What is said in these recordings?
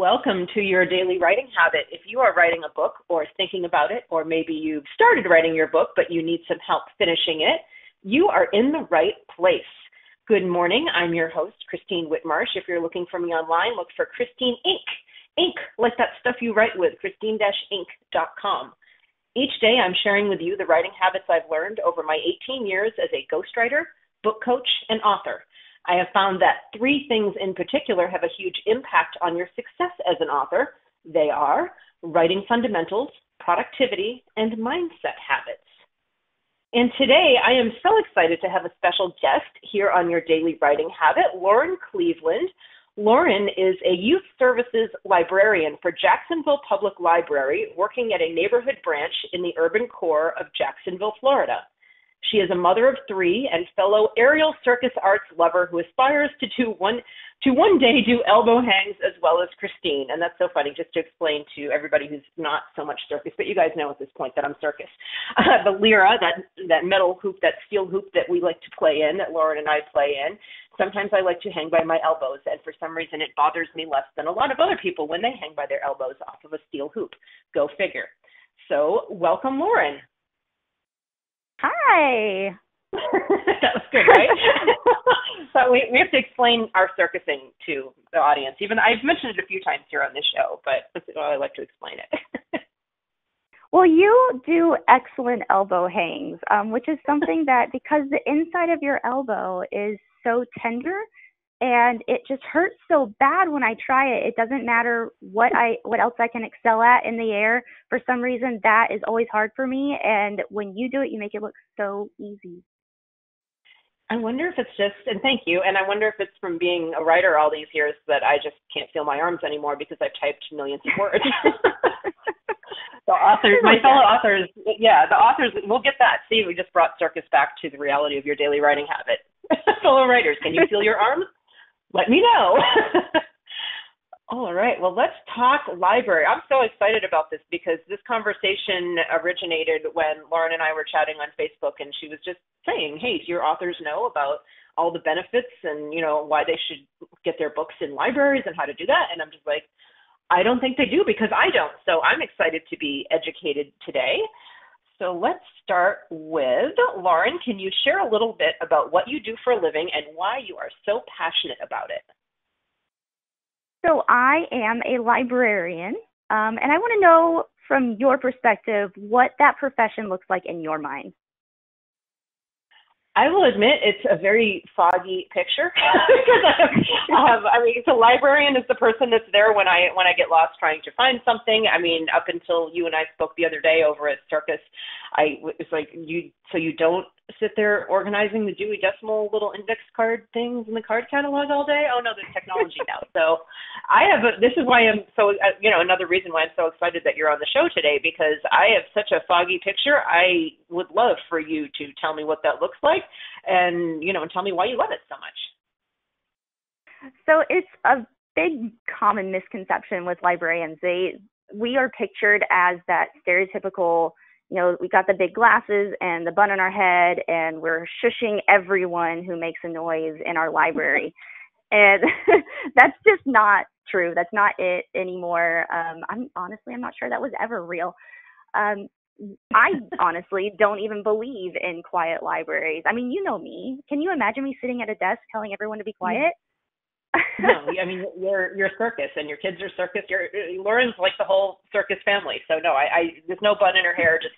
Welcome to your daily writing habit. If you are writing a book or thinking about it, or maybe you've started writing your book but you need some help finishing it, you are in the right place. Good morning. I'm your host, Christine Whitmarsh. If you're looking for me online, look for Christine Inc. Inc, like that stuff you write with, christine-inc.com. Each day I'm sharing with you the writing habits I've learned over my 18 years as a ghostwriter, book coach, and author. I have found that three things in particular have a huge impact on your success as an author. They are writing fundamentals, productivity, and mindset habits. And today I am so excited to have a special guest here on your daily writing habit, Lauren Cleveland. Lauren is a youth services librarian for Jacksonville Public Library, working at a neighborhood branch in the urban core of Jacksonville, Florida. She is a mother of three and fellow aerial circus arts lover who aspires to one day do elbow hangs as well as Christine. And that's so funny, just to explain to everybody who's not so much circus, but you guys know at this point that I'm circus. The lira, that metal hoop, that steel hoop that we like to play in, that Lauren and I play in, sometimes I like to hang by my elbows, and for some reason it bothers me less than a lot of other people when they hang by their elbows off of a steel hoop. Go figure. So welcome, Lauren. Hi. That was good, right? So we have to explain our circusing to the audience. Even I've mentioned it a few times here on this show, but I like to explain it. Well, you do excellent elbow hangs, which is something that, because the inside of your elbow is so tender and it just hurts so bad when I try it. It doesn't matter what else I can excel at in the air. For some reason, that is always hard for me. And when you do it, you make it look so easy. I wonder if it's just, and thank you, and I wonder if it's from being a writer all these years that I just can't feel my arms anymore because I've typed millions of words. The authors, my fellow authors, the authors, we'll get that. See, we just brought circus back to the reality of your daily writing habit. Fellow writers, can you feel your arms? Let me know. All right. Well, let's talk library. I'm so excited about this because this conversation originated when Lauren and I were chatting on Facebook, and she was just saying, hey, do your authors know about all the benefits and, why they should get their books in libraries and how to do that? And I'm just like, I don't think they do because I don't. So I'm excited to be educated today. So let's start with, Lauren, can you share a little bit about what you do for a living and why you are so passionate about it? So I am a librarian, and I want to know from your perspective what that profession looks like in your mind. I will admit it's a very foggy picture because the librarian is the person that's there when I get lost trying to find something. I mean, up until you and I spoke the other day over at Circus, it's like you don't sit there organizing the Dewey Decimal little index card things in the card catalog all day. Oh no, there's technology now. So this is why I'm so, another reason why I'm so excited that you're on the show today, because I have such a foggy picture. I would love for you to tell me what that looks like and tell me why you love it so much. So it's a big common misconception with librarians. We are pictured as that stereotypical, we got the big glasses and the bun on our head, and we're shushing everyone who makes a noise in our library. And that's just not true. That's not it anymore. I'm not sure that was ever real. I honestly don't even believe in quiet libraries. I mean, you know me. Can you imagine me sitting at a desk telling everyone to be quiet? No, I mean, you're circus, and your kids are circus. Lauren's like the whole circus family. So no, I there's no bun in her hair. Just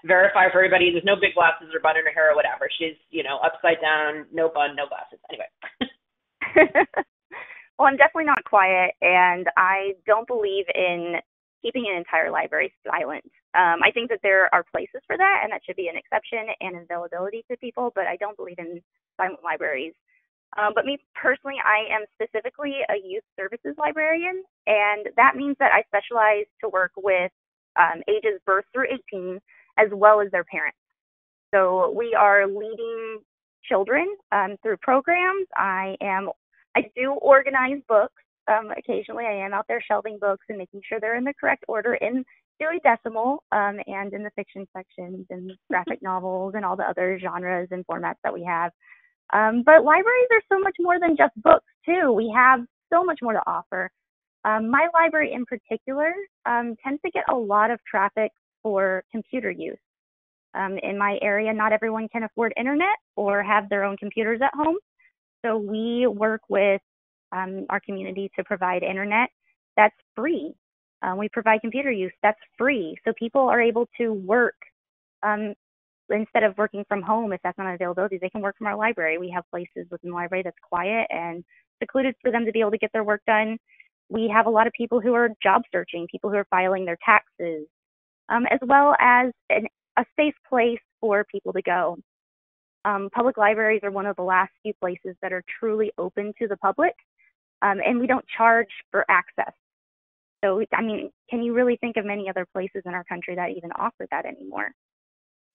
verify for everybody. There's no big glasses or bun in her hair or whatever. She's upside down, no bun, no glasses. Anyway. Well, I'm definitely not quiet, and I don't believe in keeping an entire library silent. I think that there are places for that, and that should be an exception and availability to people. But I don't believe in silent libraries. But me personally, I am specifically a youth services librarian, and that means that I specialize to work with ages birth through 18, as well as their parents. So we are leading children through programs. I do organize books. Occasionally, I am out there shelving books and making sure they're in the correct order in Dewey Decimal and in the fiction sections and graphic novels and all the other genres and formats that we have. But libraries are so much more than just books, too. We have so much more to offer. My library in particular tends to get a lot of traffic for computer use. In my area, not everyone can afford internet or have their own computers at home. So we work with our community to provide internet that's free. We provide computer use that's free. So people are able to work um, instead of working from home. If that's not an availability, they can work from our library. We have places within the library that's quiet and secluded for them to be able to get their work done. We have a lot of people who are job searching, people who are filing their taxes, as well as a safe place for people to go. Public libraries are one of the last few places that are truly open to the public, and we don't charge for access. So, I mean, can you really think of many other places in our country that even offer that anymore?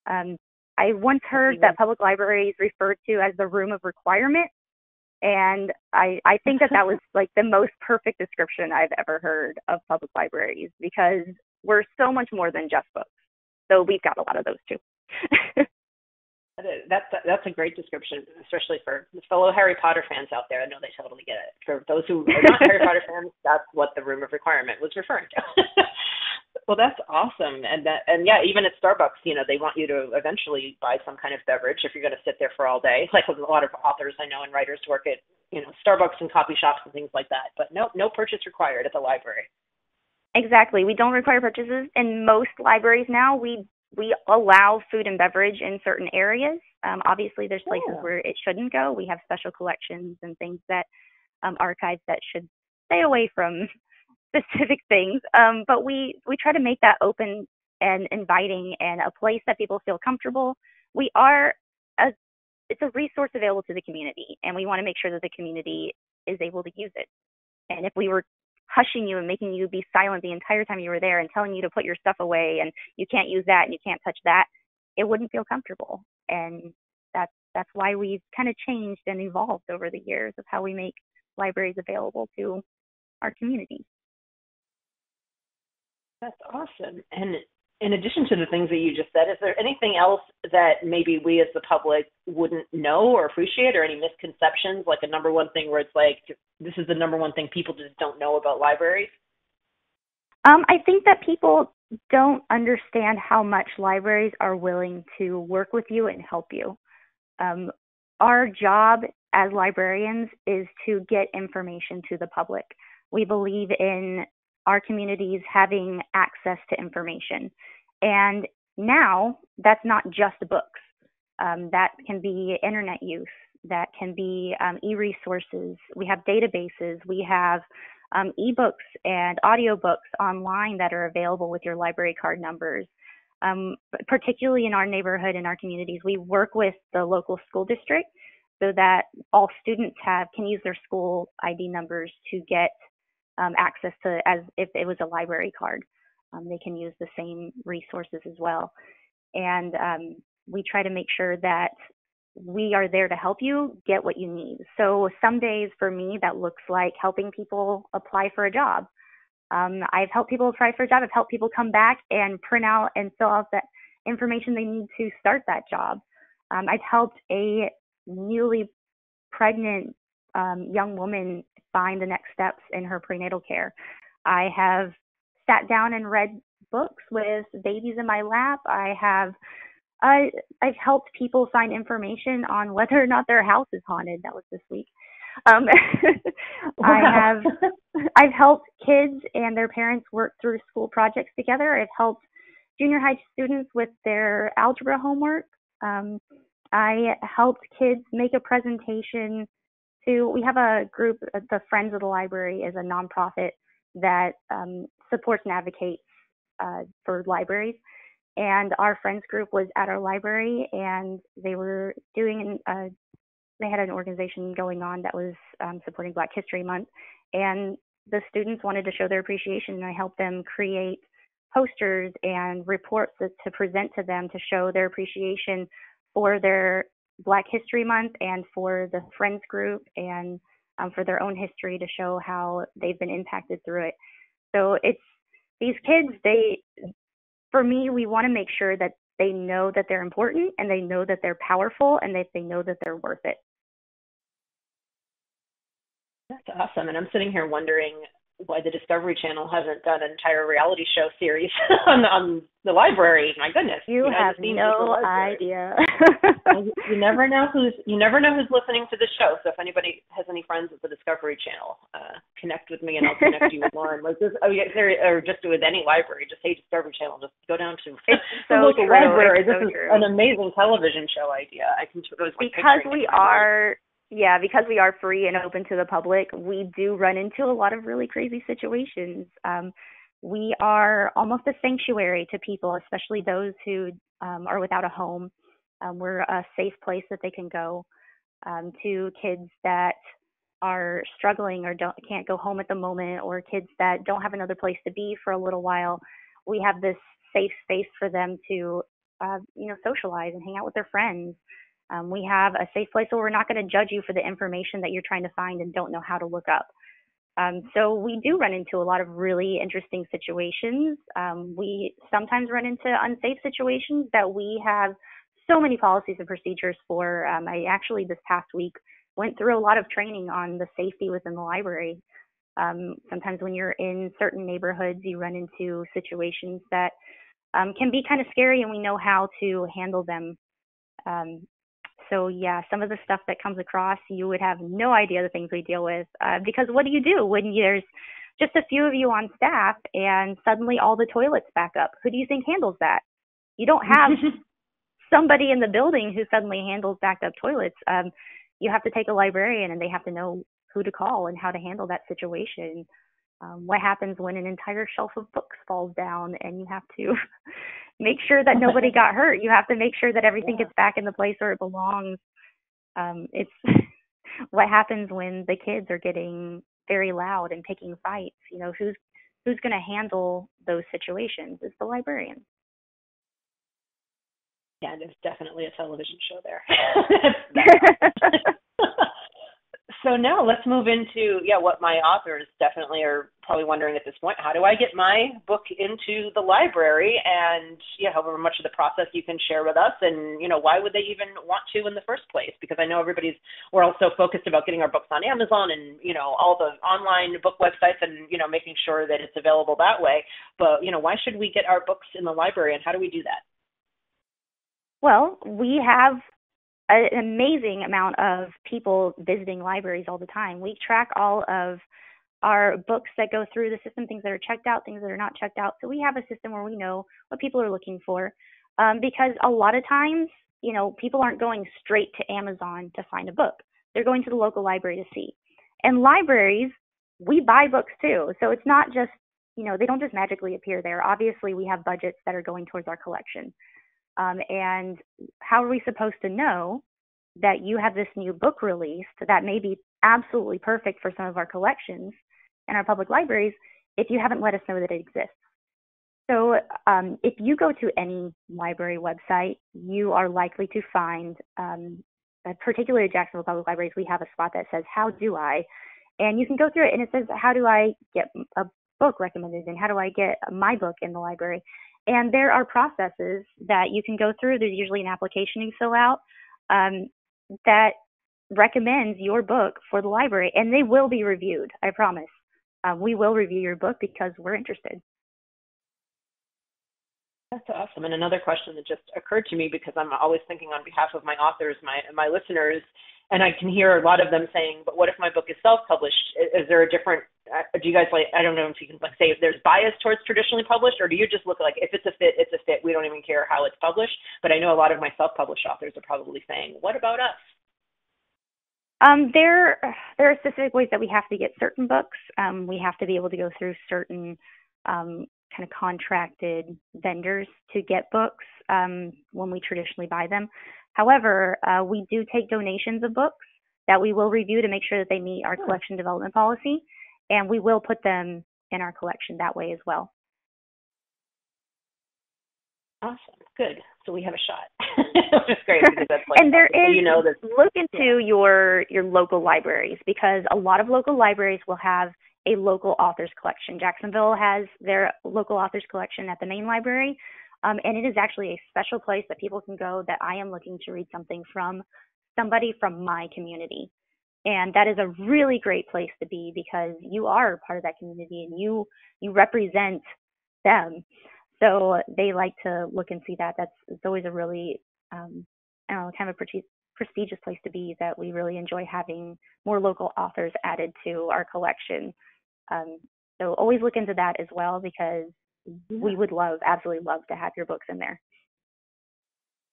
Um, I once heard that public libraries referred to as the room of requirement, and I think that that was like the most perfect description I've ever heard of public libraries, because we're so much more than just books. So we've got a lot of those too. That's a great description, especially for the fellow Harry Potter fans out there. I know they totally get it. For those who are not Harry Potter fans, that's what the room of requirement was referring to. Well, that's awesome. And yeah, even at Starbucks, they want you to eventually buy some kind of beverage if you're going to sit there for all day. Like a lot of authors I know and writers work at, Starbucks and coffee shops and things like that. But no purchase required at the library. Exactly. We don't require purchases. In most libraries now, we allow food and beverage in certain areas. Obviously, there's places where it shouldn't go. We have special collections and things that archives that should stay away from specific things. But we try to make that open and inviting and a place that people feel comfortable. It's a resource available to the community, and we want to make sure that the community is able to use it. And if we were hushing you and making you be silent the entire time you were there and telling you to put your stuff away and you can't use that and you can't touch that, it wouldn't feel comfortable. And that's why we've kind of changed and evolved over the years of how we make libraries available to our community. That's awesome. And in addition to the things that you just said, is there anything else that maybe we as the public wouldn't know or appreciate, or any misconceptions, like a number one thing where it's like, this is the number one thing people just don't know about libraries? I think that people don't understand how much libraries are willing to work with you and help you. Our job as librarians is to get information to the public. We believe in our communities having access to information. And now that's not just books. That can be internet use. That can be e-resources. We have databases. We have ebooks and audiobooks online that are available with your library card numbers. Particularly in our neighborhood, in our communities, we work with the local school district so that all students can use their school ID numbers to get access to, as if it was a library card. They can use the same resources as well. And we try to make sure that we are there to help you get what you need. So some days for me, that looks like helping people apply for a job. I've helped people apply for a job. I've helped people come back and print out and fill out that information they need to start that job. I've helped a newly pregnant young woman find the next steps in her prenatal care. I have sat down and read books with babies in my lap. I've helped people find information on whether or not their house is haunted. That was this week. Wow. I've helped kids and their parents work through school projects together. I've helped junior high students with their algebra homework. I helped kids make a presentation we have a group, the Friends of the Library is a nonprofit that supports and advocates for libraries. And our friends group was at our library, and they were they had an organization going on that was supporting Black History Month. And the students wanted to show their appreciation, and I helped them create posters and reports to present to them to show their appreciation for their Black History Month and for the Friends group, and for their own history, to show how they've been impacted through it. So it's these kids, for me, we want to make sure that they know that they're important, and they know that they're powerful, and they know that they're worth it. That's awesome. And I'm sitting here wondering, why the Discovery Channel hasn't done an entire reality show series on the library. My goodness, you have no idea. You never know who's listening to the show. So if anybody has any friends at the Discovery Channel, connect with me and I'll connect you with Lauren. Like this, or just with any library. Just hey, Discovery Channel. Just go down to the local library. This is an amazing television show idea. I can because we are. Yeah, because we are free and open to the public, we do run into a lot of really crazy situations. We are almost a sanctuary to people, especially those who are without a home. We're a safe place that they can go. To kids that are struggling or can't go home at the moment, or kids that don't have another place to be for a little while, we have this safe space for them to, socialize and hang out with their friends. We have a safe place where we're not going to judge you for the information that you're trying to find and don't know how to look up. So we do run into a lot of really interesting situations. We sometimes run into unsafe situations that we have so many policies and procedures for. I actually this past week went through a lot of training on the safety within the library. Sometimes when you're in certain neighborhoods, you run into situations that can be kind of scary, and we know how to handle them. So yeah, some of the stuff that comes across, you would have no idea the things we deal with. Because what do you do when there's just a few of you on staff and suddenly all the toilets back up? Who do you think handles that? You don't have somebody in the building who suddenly handles backed up toilets. You have to take a librarian, and they have to know who to call and how to handle that situation. What happens when an entire shelf of books falls down and you have to make sure that nobody got hurt? You have to make sure that everything gets back in the place where it belongs. It's what happens when the kids are getting very loud and picking fights. Who's going to handle those situations? It's the librarian. Yeah, there's definitely a television show there. So now let's move into, what my authors definitely are probably wondering at this point. How do I get my book into the library? And, however much of the process you can share with us. And, why would they even want to in the first place? Because I know we're all so focused about getting our books on Amazon and, all the online book websites and, making sure that it's available that way. But, why should we get our books in the library, and how do we do that? Well, we have an amazing amount of people visiting libraries all the time. We track all of our books that go through the system, things that are checked out, things that are not checked out. So we have a system where we know what people are looking for, because a lot of times, people aren't going straight to Amazon to find a book. They're going to the local library to see. And libraries, we buy books too. So it's not just, they don't just magically appear there. Obviously, we have budgets that are going towards our collection. And how are we supposed to know that you have this new book released that may be absolutely perfect for some of our collections in our public libraries if you haven't let us know that it exists? So if you go to any library website, you are likely to find, particularly at Jacksonville Public Libraries, we have a spot that says, how do I? And you can go through it, and it says, how do I get a book recommended, and how do I get my book in the library? And there are processes that you can go through. There's usually an application you fill out that recommends your book for the library, and they will be reviewed, I promise. We will review your book because we're interested. That's awesome. And another question that just occurred to me, because I'm always thinking on behalf of my authors, my listeners, and I can hear a lot of them saying, but what if my book is self-published? Is there a different, do you guys I don't know if you can say if there's bias towards traditionally published, or do you just look like if it's a fit, it's a fit. We don't even care how it's published. But I know a lot of my self-published authors are probably saying, what about us? There are specific ways that we have to get certain books. We have to be able to go through certain kind of contracted vendors to get books when we traditionally buy them. However, we do take donations of books that we will review to make sure that they meet our collection development policy, and we will put them in our collection that way as well. Awesome. Good. So we have a shot. Which is great, because that's like, and there is, this. Look into your local libraries, because a lot of local libraries will have a local authors collection. Jacksonville has their local authors collection at the main library, and it is actually a special place that people can go that I am looking to read something from somebody from my community. And that is a really great place to be because you are part of that community and you represent them. So they like to look and see that. It's always a really I don't know, kind of a prestigious place to be that we really enjoy having more local authors added to our collection. Um, so always look into that as well because Yeah. we would absolutely love to have your books in there.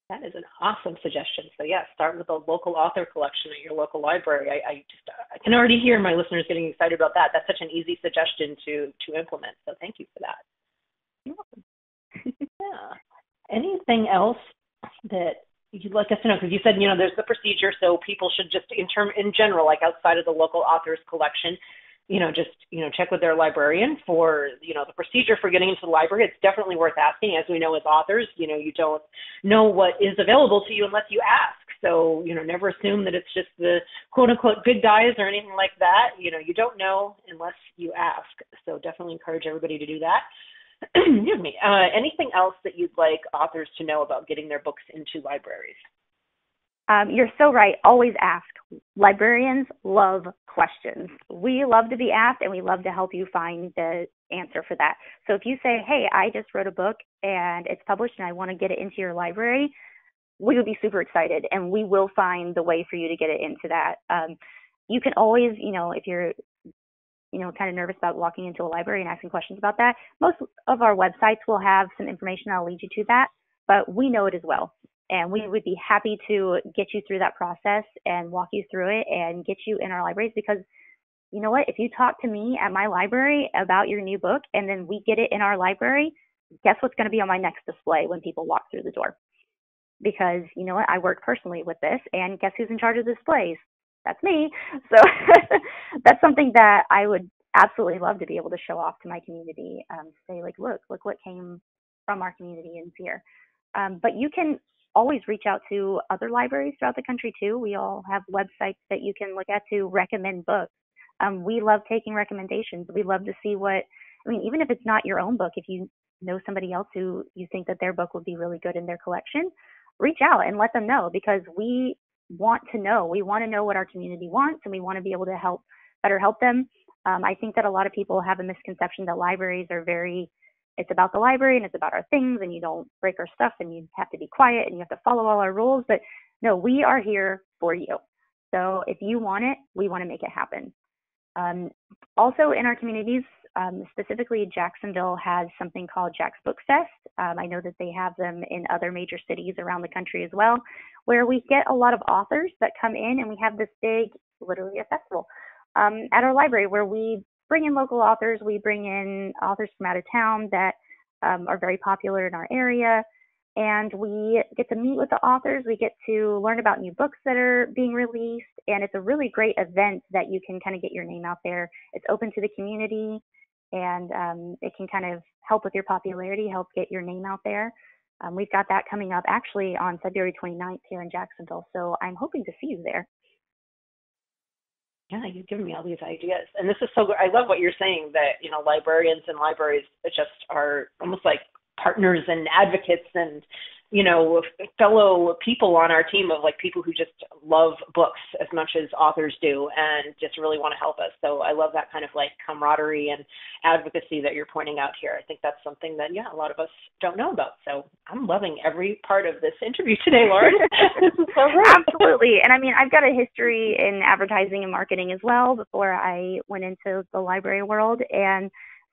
That is an awesome suggestion. So yeah, start with a local author collection at your local library. I can already hear my listeners getting excited about that. That's such an easy suggestion to implement. So thank you for that. You're welcome. Yeah. Anything else that you'd like us to know? Because you said, there's the procedure, so people should just, in general, like outside of the local authors collection, just, check with their librarian for, the procedure for getting into the library. It's definitely worth asking. As we know, as authors, you don't know what is available to you unless you ask. So, never assume that it's just the quote unquote good guys or anything like that. You don't know unless you ask. So definitely encourage everybody to do that. Excuse me. Anything else that you'd like authors to know about getting their books into libraries? You're so right. Always ask. Librarians love questions. We love to be asked, and we love to help you find the answer for that. So if you say, hey, I just wrote a book and it's published and I want to get it into your library, we would be super excited, and we will find the way for you to get it into that. You can always, if you're kind of nervous about walking into a library and asking questions about that, most of our websites will have some information that'll lead you to that, but we know it as well. And we would be happy to get you through that process and walk you through it and get you in our libraries because you know what? If you talk to me at my library about your new book and then we get it in our library, guess what's going to be on my next display when people walk through the door? Because you know what? I work personally with this, and guess who's in charge of the displays? That's me. So that's something that I would absolutely love to be able to show off to my community. Say like, look what came from our community and here. But you can always reach out to other libraries throughout the country too. We all have websites that you can look at to recommend books. We love taking recommendations. We love to see even if it's not your own book, if you know somebody else who you think that their book would be really good in their collection, reach out and let them know because we want to know. We want to know what our community wants, and we want to be able to better help them. I think that a lot of people have a misconception that libraries are it's about the library and it's about our things and you don't break our stuff and you have to be quiet and you have to follow all our rules. But no, we are here for you. So if you want it, we want to make it happen. Also in our communities, specifically Jacksonville has something called Jack's Book Fest. I know that they have them in other major cities around the country as well, where we get a lot of authors that come in and we have this big, literally a festival at our library where we bring in local authors. We bring in authors from out of town that are very popular in our area. And we get to meet with the authors. We get to learn about new books that are being released. And it's a really great event that you can kind of get your name out there. It's open to the community, and it can kind of help with your popularity, help get your name out there. We've got that coming up actually on February 29th here in Jacksonville. So I'm hoping to see you there. Yeah, you've given me all these ideas. And this is so good. I love what you're saying that, librarians and libraries just are almost like partners and advocates and, fellow people on our team of like people who just love books as much as authors do and just really want to help us. So I love that kind of like camaraderie and advocacy that you're pointing out here. I think that's something that, a lot of us don't know about. So I'm loving every part of this interview today, Lauren. This is so great. Absolutely. And I've got a history in advertising and marketing as well before I went into the library world. And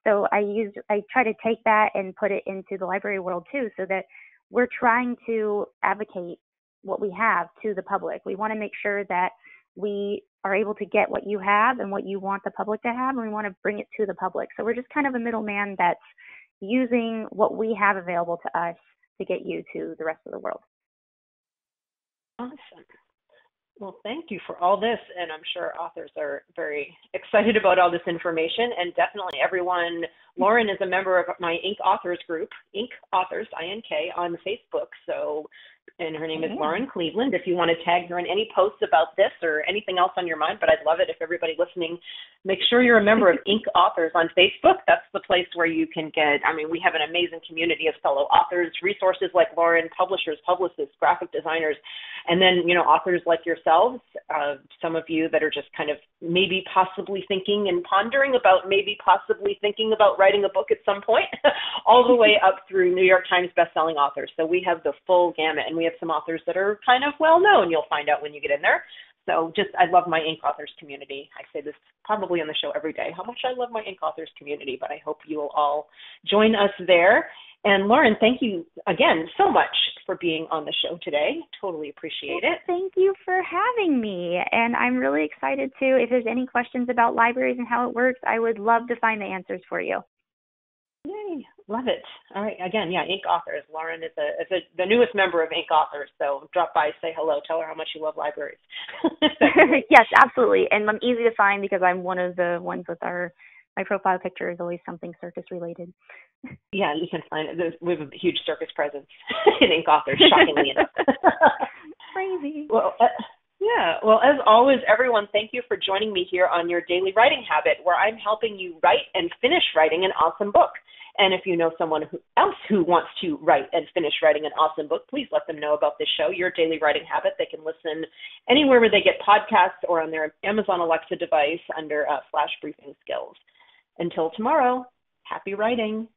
so I try to take that and put it into the library world too, so that we're trying to advocate what we have to the public. We want to make sure that we are able to get what you have and what you want the public to have, and we want to bring it to the public. So we're just kind of a middleman that's using what we have available to us to get you to the rest of the world. Awesome. Well, thank you for all this, and I'm sure authors are very excited about all this information, and definitely everyone. Lauren is a member of my Ink Authors group, Ink Authors, INK, on Facebook, so and her name is Lauren Cleveland. If you want to tag her in any posts about this or anything else on your mind, but I'd love it if everybody listening, make sure you're a member of Inc. Authors on Facebook. That's the place where you can get, we have an amazing community of fellow authors, resources like Lauren, publishers, publicists, graphic designers, and then, authors like yourselves, some of you that are just kind of maybe possibly thinking and pondering about maybe possibly thinking about writing a book at some point, all the way up through New York Times bestselling authors. So we have the full gamut, and we have some authors that are kind of well-known, you'll find out when you get in there. So I love my Inc. Authors community. I say this probably on the show every day, how much I love my Inc. Authors community, but I hope you will all join us there. And Lauren, thank you again so much for being on the show today. Totally appreciate it. Thank you for having me. And I'm really excited too. If there's any questions about libraries and how it works, I would love to find the answers for you. Yay, love it. All right, again, Inc. Authors. Lauren is the newest member of Inc. Authors, so drop by, say hello, tell her how much you love libraries. Yes, absolutely. And I'm easy to find because I'm one of the ones with my profile picture is always something circus related. Yeah, you can find it. We have a huge circus presence in Inc. Authors, shockingly enough. Crazy. Well, well, as always, everyone, thank you for joining me here on Your Daily Writing Habit, where I'm helping you write and finish writing an awesome book. And if you know someone else who wants to write and finish writing an awesome book, please let them know about this show, Your Daily Writing Habit. They can listen anywhere where they get podcasts or on their Amazon Alexa device under Flash Briefing Skills. Until tomorrow, happy writing.